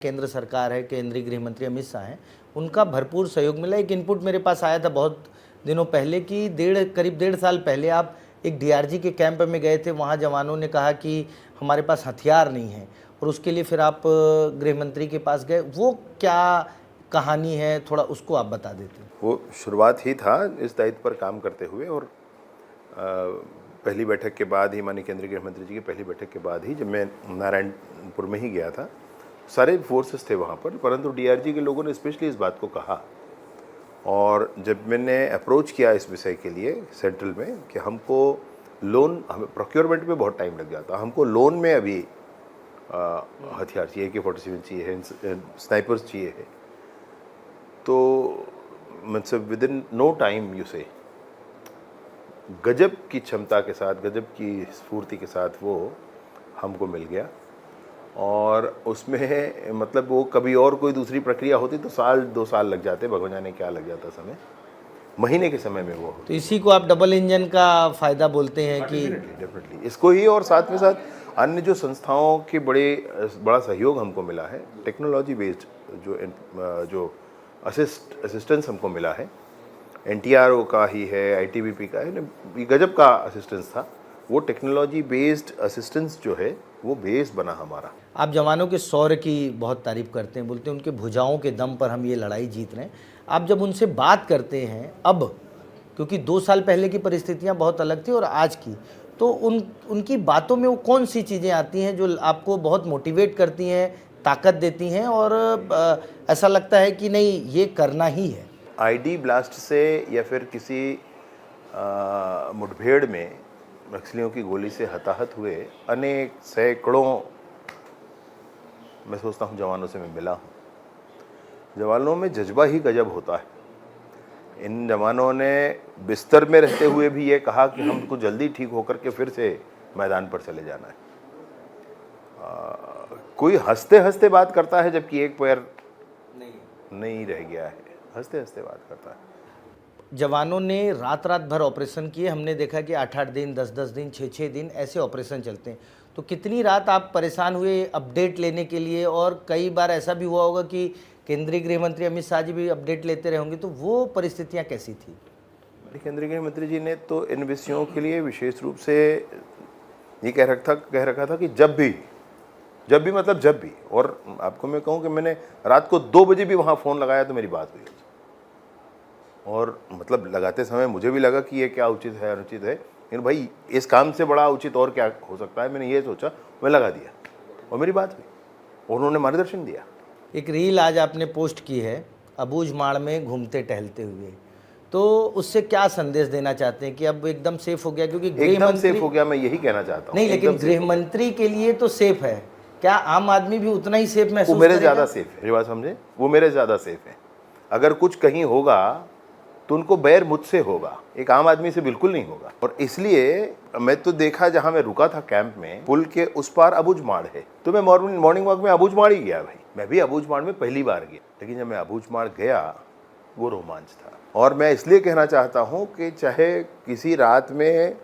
केंद्र सरकार है, केंद्रीय गृह मंत्री अमित शाह हैं, उनका भरपूर सहयोग मिला। एक इनपुट मेरे पास आया था बहुत दिनों पहले कि करीब 1.5 साल पहले आप एक डीआरजी के कैंप में गए थे, वहाँ जवानों ने कहा कि हमारे पास हथियार नहीं है और उसके लिए फिर आप गृह मंत्री के पास गए। वो क्या कहानी है, थोड़ा उसको आप बता देते। वो शुरुआत ही था इस दायित्व पर काम करते हुए, और पहली बैठक के बाद ही, माननीय केंद्रीय गृह मंत्री जी की पहली बैठक के बाद ही, जब मैं नारायणपुर में ही गया था, सारे फोर्सेस थे वहाँ पर, परंतु डीआरजी के लोगों ने स्पेशली इस बात को कहा। और जब मैंने अप्रोच किया इस विषय के लिए सेंट्रल में कि हमको लोन, हमें प्रोक्योरमेंट में बहुत टाइम लग जाता, हमको लोन में अभी हथियार चाहिए, AK-47 चाहिए है, स्नाइपर्स चाहिए है, तो मतलब within no time you say, गजब की क्षमता के साथ, गजब की स्फूर्ति के साथ वो हमको मिल गया। और उसमें मतलब वो कभी और कोई दूसरी प्रक्रिया होती तो 1-2 साल लग जाते, भगवान जाने क्या लग जाता समय, महीने के समय में वो। तो इसी को आप डबल इंजन का फ़ायदा बोलते हैं कि डेफिनेटली इसको ही, और साथ में साथ अन्य जो संस्थाओं के बड़ा सहयोग हमको मिला है, टेक्नोलॉजी बेस्ड जो असिस्टेंस हमको मिला है, NTRO का ही है, ITBP का है, ये गजब का असिस्टेंस था। वो टेक्नोलॉजी बेस्ड असिस्टेंस जो है वो बेस बना हमारा। आप जवानों के शौर्य की बहुत तारीफ़ करते हैं, बोलते हैं उनके भुजाओं के दम पर हम ये लड़ाई जीत रहे हैं। आप जब उनसे बात करते हैं अब, क्योंकि 2 साल पहले की परिस्थितियां बहुत अलग थी और आज की, तो उनकी बातों में वो कौन सी चीज़ें आती हैं जो आपको बहुत मोटिवेट करती हैं, ताकत देती हैं और ऐसा लगता है कि नहीं ये करना ही है। ID ब्लास्ट से या फिर किसी मुठभेड़ में नक्सलियों की गोली से हताहत हुए अनेक सैकड़ों, मैं सोचता हूँ, जवानों से मैं मिला हूँ। जवानों में जज्बा ही गजब होता है। इन जवानों ने बिस्तर में रहते हुए भी ये कहा कि हमको जल्दी ठीक होकर के फिर से मैदान पर चले जाना है। कोई हंसते हंसते बात करता है जबकि एक पैर नहीं रह गया है, हंसते हंसते बात करता है। जवानों ने रात रात भर ऑपरेशन किए, हमने देखा कि 8-8 दिन, 10-10 दिन, 6-6 दिन ऐसे ऑपरेशन चलते हैं। तो कितनी रात आप परेशान हुए अपडेट लेने के लिए, और कई बार ऐसा भी हुआ होगा कि केंद्रीय गृह मंत्री अमित शाह जी भी अपडेट लेते रहे होंगे, तो वो परिस्थितियाँ कैसी थी? केंद्रीय गृह मंत्री जी ने तो इन विषयों के लिए विशेष रूप से ये कह रखा था कि जब भी मतलब जब भी, और आपको मैं कहूँ कि मैंने रात को 2 बजे भी वहाँ फ़ोन लगाया तो मेरी बात हुई, और मतलब लगाते समय मुझे भी लगा कि ये क्या उचित है अनुचित है, लेकिन भाई इस काम से बड़ा उचित और क्या हो सकता है, मैंने ये सोचा, मैं लगा दिया और मेरी बात हुई, उन्होंने मार्गदर्शन दिया। एक रील आज आपने पोस्ट की है अबूझमाड़ में घूमते टहलते हुए, तो उससे क्या संदेश देना चाहते हैं कि अब एकदम सेफ हो गया? क्योंकि एकदम सेफ हो गया, मैं यही कहना चाहता हूँ। नहीं, लेकिन गृह मंत्री के लिए तो सेफ है, क्या आम आदमी भी उतना ही सेफ महसूस वो मेरे करेगा? ज़्यादा सेफ है, मेरी बात समझे, वो मेरे ज़्यादा सेफ है। अगर कुछ कहीं होगा तो उनको बैर मुझसे होगा, एक आम आदमी से बिल्कुल नहीं होगा। और इसलिए मैं तो देखा, जहां मैं रुका था कैंप में, पुल के उस पार अबूझमाड़ है, तो मैं मॉर्निंग वॉक में अबूझमाड़ ही गया। भाई मैं भी अबूझमाड़ में पहली बार गया, लेकिन जब मैं अबूझमाड़ गया वो रोमांच था। और मैं इसलिए कहना चाहता हूँ कि चाहे किसी रात में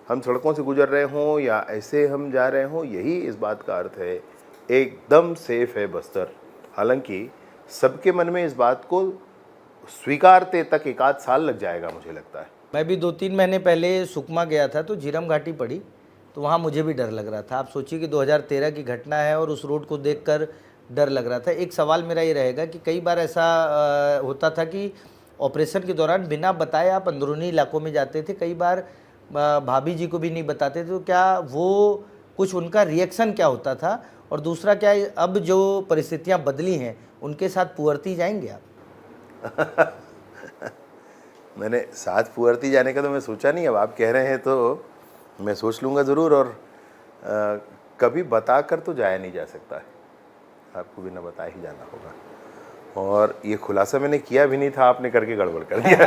हम सड़कों से गुजर रहे हों या ऐसे हम जा रहे हों, यही इस बात का अर्थ है, एकदम सेफ है बस्तर। हालांकि सबके मन में इस बात को स्वीकारते तक 1-8 साल लग जाएगा, मुझे लगता है। मैं भी 2-3 महीने पहले सुकमा गया था, तो झीरम घाटी पड़ी, तो वहाँ मुझे भी डर लग रहा था। आप सोचिए कि 2013 की घटना है और उस रोड को देखकर डर लग रहा था। एक सवाल मेरा ये रहेगा कि कई बार ऐसा होता था कि ऑपरेशन के दौरान बिना बताए आप अंदरूनी इलाकों में जाते थे, कई बार भाभी जी को भी नहीं बताते थे, तो क्या वो कुछ उनका रिएक्शन क्या होता था? और दूसरा क्या, अब जो परिस्थितियाँ बदली हैं उनके साथ पुअर्ती जाएंगे आप? मैंने साथ पुअर्ती जाने का तो मैं सोचा नहीं, अब आप कह रहे हैं तो मैं सोच लूँगा ज़रूर। और कभी बता कर तो जाया नहीं जा सकता है, आपको बिना बताए ही जाना होगा। और ये खुलासा मैंने किया भी नहीं था, आपने करके गड़बड़ कर दिया।